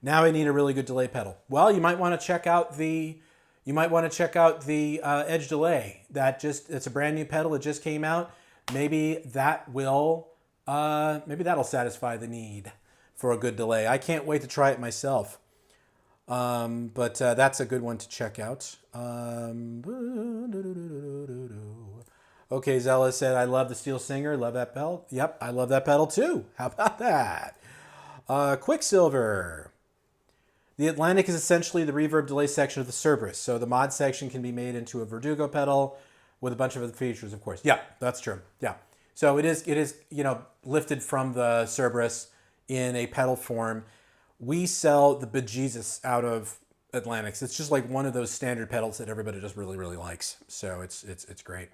Now I need a really good delay pedal. Well, you might want to check out the Edge Delay. It's a brand new pedal. It just came out. Maybe that'll satisfy the need for a good delay. I can't wait to try it myself. But that's a good one to check out. Okay, Zella said, I love the Steel Singer. Love that pedal. Yep, I love that pedal too. How about that? Quicksilver. The Atlantic is essentially the reverb delay section of the Cerberus. So the mod section can be made into a Verdugo pedal with a bunch of other features, of course. Yeah, that's true. Yeah. So it is, lifted from the Cerberus in a pedal form. We sell the bejesus out of Atlantics. It's just like one of those standard pedals that everybody just really, really likes. So it's great.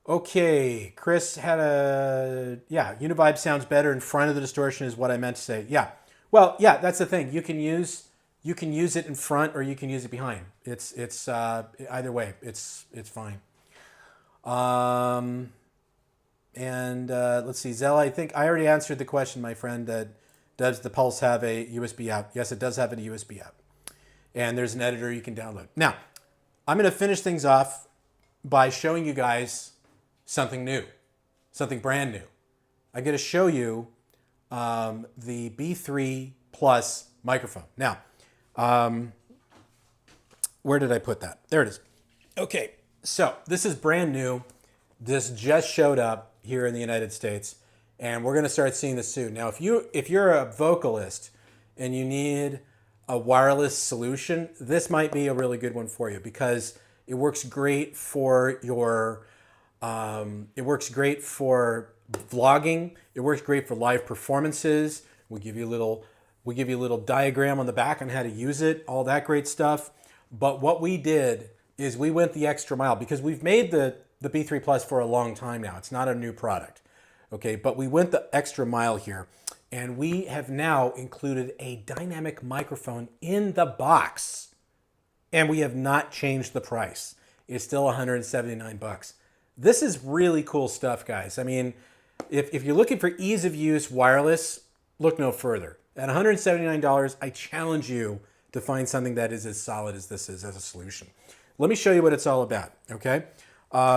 Okay, Chris had Univibe sounds better in front of the distortion is what I meant to say. Yeah. Well, yeah, that's the thing. You can use it in front or you can use it behind. It's either way. It's fine. Let's see, Zella, I think I already answered the question, my friend. Does the Pulse have a USB out? Yes, it does have a USB out. And there's an editor you can download. Now, I'm going to finish things off by showing you guys something new, something brand new. I'm going to show you the B3 Plus microphone. Now, where did I put that? There it is. Okay, so this is brand new. This just showed up here in the United States, and we're going to start seeing this soon. Now, if you're a vocalist and you need a wireless solution, this might be a really good one for you because it works great for your it works great for vlogging. It works great for live performances. We give you a little diagram on the back on how to use it, all that great stuff. But what we did is we went the extra mile because we've made the B3 Plus for a long time now. It's not a new product. Okay, but we went the extra mile here, and we have now included a dynamic microphone in the box, and we have not changed the price. It's still $179. This is really cool stuff, guys. I mean, if you're looking for ease of use wireless, look no further. At $179, I challenge you to find something that is as solid as this is as a solution. Let me show you what it's all about, okay?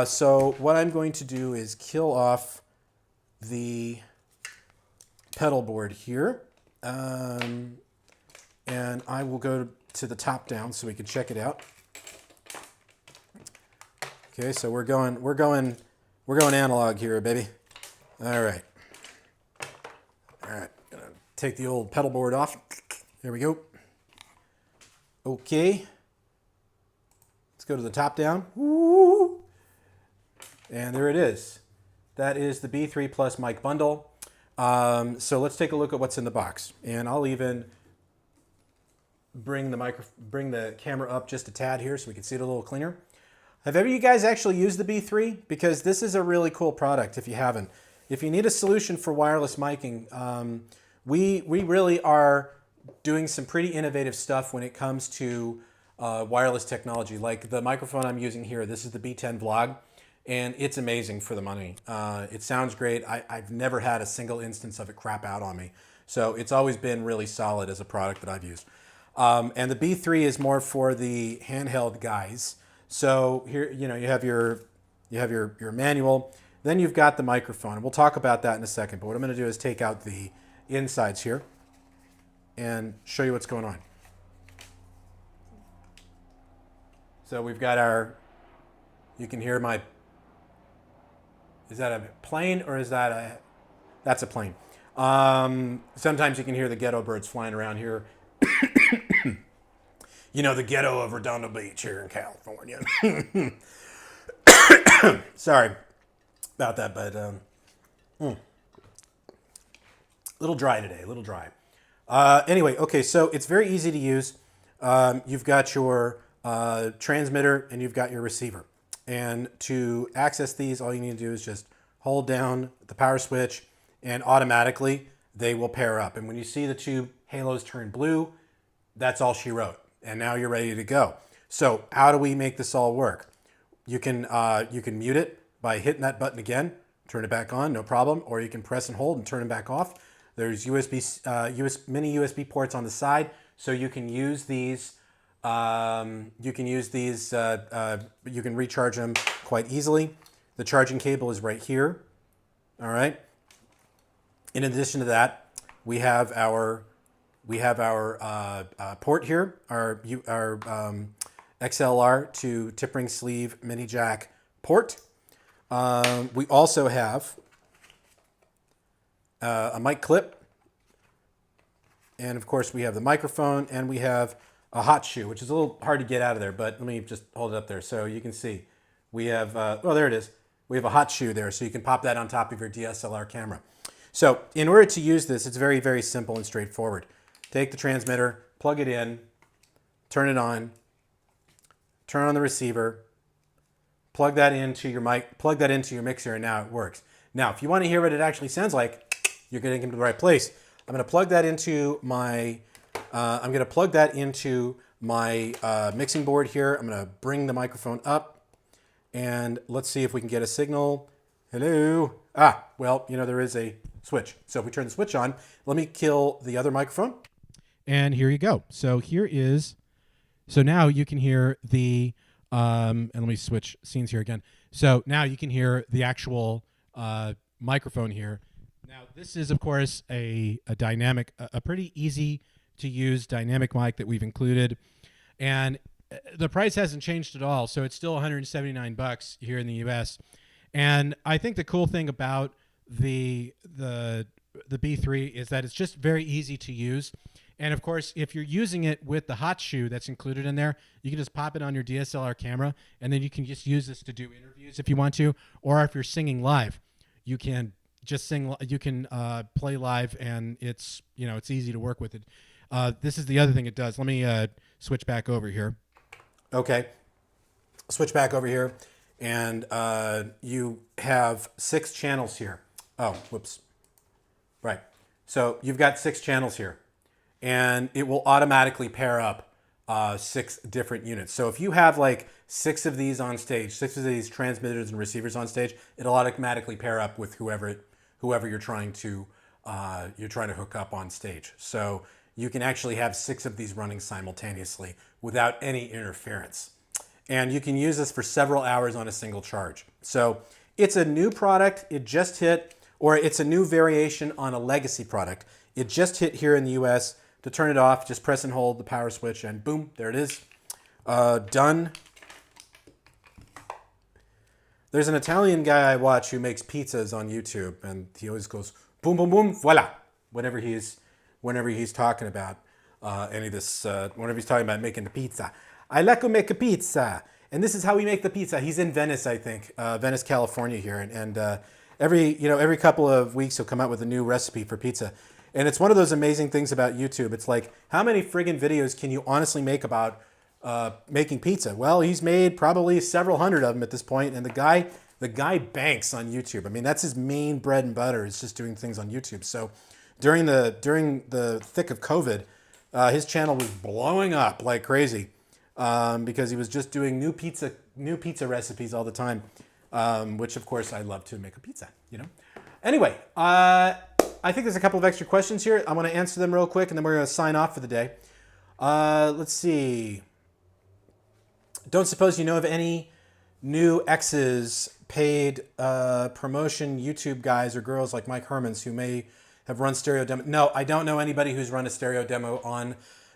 So what I'm going to do is kill off the pedal board here, and I will go to the top down so we can check it out. Okay, so we're going analog here, baby. All right, gonna take the old pedal board off. There we go. Okay, let's go to the top down. Woo! And there it is. That is the B3 Plus mic bundle. So let's take a look at what's in the box. And I'll even bring the camera up just a tad here so we can see it a little cleaner. Have any of you guys actually used the B3? Because this is a really cool product if you haven't. If you need a solution for wireless miking, we really are doing some pretty innovative stuff when it comes to wireless technology. Like the microphone I'm using here, this is the B10 Vlog, and it's amazing for the money. It sounds great. I've never had a single instance of it crap out on me. So it's always been really solid as a product that I've used. And the B3 is more for the handheld guys. So here, you have your manual. Then you've got the microphone. And we'll talk about that in a second. But what I'm going to do is take out the insides here and show you what's going on. So we've got you can hear my, is that a plane or is that that's a plane. Sometimes you can hear the ghetto birds flying around here. The ghetto of Redondo Beach here in California. Sorry about that, but a little dry today, a little dry. Anyway, okay, so it's very easy to use. You've got your transmitter and you've got your receiver. And to access these, all you need to do is just hold down the power switch and automatically they will pair up. And when you see the two halos turn blue, that's all she wrote. And now you're ready to go. So how do we make this all work? You can mute it by hitting that button again, turn it back on, no problem. Or you can press and hold and turn it back off. There's mini USB ports on the side, so you can use these. You can recharge them quite easily. The charging cable is right here. All right. In addition to that, we have our port here, our XLR to tip ring sleeve mini jack port. We also have a mic clip, and of course we have the microphone, and we have a hot shoe, which is a little hard to get out of there, but let me just hold it up there so you can see. We have, there it is. We have a hot shoe there, so you can pop that on top of your DSLR camera. So in order to use this, it's very, very simple and straightforward. Take the transmitter, plug it in, turn it on, turn on the receiver, plug that into your mic, plug that into your mixer, and now it works. Now, if you want to hear what it actually sounds like, you're getting into the right place. I'm going to plug that into my mixing board here. I'm going to bring the microphone up, and let's see if we can get a signal. Hello. Well, there is a switch. So if we turn the switch on, let me kill the other microphone. And here you go. So now you can hear the, and let me switch scenes here again. So now you can hear the actual microphone here. Now this is, of course, a dynamic, a pretty easy to use dynamic mic that we've included. And the price hasn't changed at all. So it's still $179 here in the US. And I think the cool thing about the B3 is that it's just very easy to use. And of course, if you're using it with the hot shoe that's included in there, you can just pop it on your DSLR camera, and then you can just use this to do interviews if you want to, or if you're singing live, you can just sing. You can play live, and it's easy to work with it. This is the other thing it does. Let me switch back over here. Okay, switch back over here, and you have 6 channels here. Oh, whoops. Right. So you've got 6 channels here. And it will automatically pair up 6 different units. So if you have like 6 of these on stage, 6 of these transmitters and receivers on stage, it'll automatically pair up with whoever you're trying to hook up on stage. So you can actually have 6 of these running simultaneously without any interference. And you can use this for several hours on a single charge. So it's a new product. It just hit, or it's a new variation on a legacy product. It just hit here in the US. To turn it off, just press and hold the power switch, and boom, there it is. Done. There's an Italian guy I watch who makes pizzas on YouTube, and he always goes boom, boom, boom, voila, whenever he's talking about whenever he's talking about making the pizza. I like to make a pizza, and this is how we make the pizza. He's in Venice, I think, Venice, California here, and every couple of weeks he'll come out with a new recipe for pizza. And it's one of those amazing things about YouTube. It's like, how many friggin' videos can you honestly make about making pizza? Well, he's made probably several hundred of them at this point, and the guy banks on YouTube. I mean, that's his main bread and butter, is just doing things on YouTube. So during the thick of COVID, his channel was blowing up like crazy. because he was just doing new pizza recipes all the time, which of course I love to make a pizza, you know. Anyway, I think there's a couple of extra questions here. I want to answer them real quick, and then we're going to sign off for the day. Let's see. Don't suppose you know of any new exes, paid promotion YouTube guys or girls like Mike Hermans who may have run stereo demo? No, I don't know anybody who's run a stereo demo on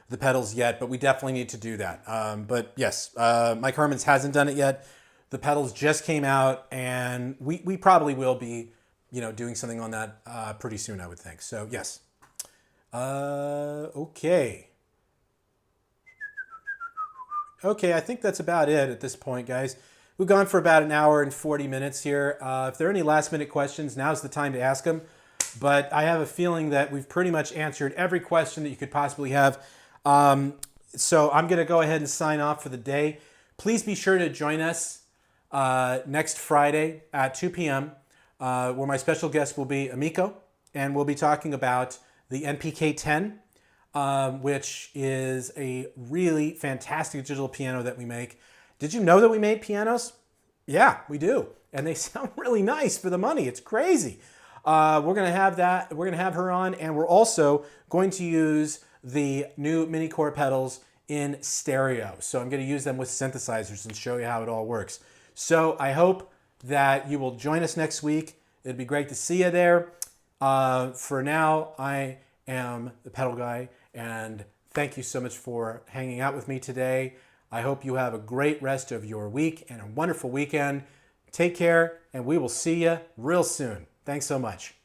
the pedals yet, but we definitely need to do that. But yes, Mike Hermans hasn't done it yet. The pedals just came out, and we probably will be, you know, doing something on that pretty soon, I would think. So yes. Okay. Okay, I think that's about it at this point, guys. We've gone for about an hour and 40 minutes here. If there are any last minute questions, now's the time to ask them. But I have a feeling that we've pretty much answered every question that you could possibly have. So I'm going to go ahead and sign off for the day. Please be sure to join us next Friday at 2 p.m. Where my special guest will be Amiko, and we'll be talking about the NPK-10. Which is a really fantastic digital piano that we make. Did you know that we made pianos? Yeah, we do. And they sound really nice for the money. It's crazy. We're going to have that. We're going to have her on, and we're also going to use the new mini core pedals in stereo. So I'm going to use them with synthesizers and show you how it all works. So I hope that you will join us next week. It'd be great to see you there. For now, I am the pedal guy. And thank you so much for hanging out with me today. I hope you have a great rest of your week and a wonderful weekend. Take care, and we will see you real soon. Thanks so much.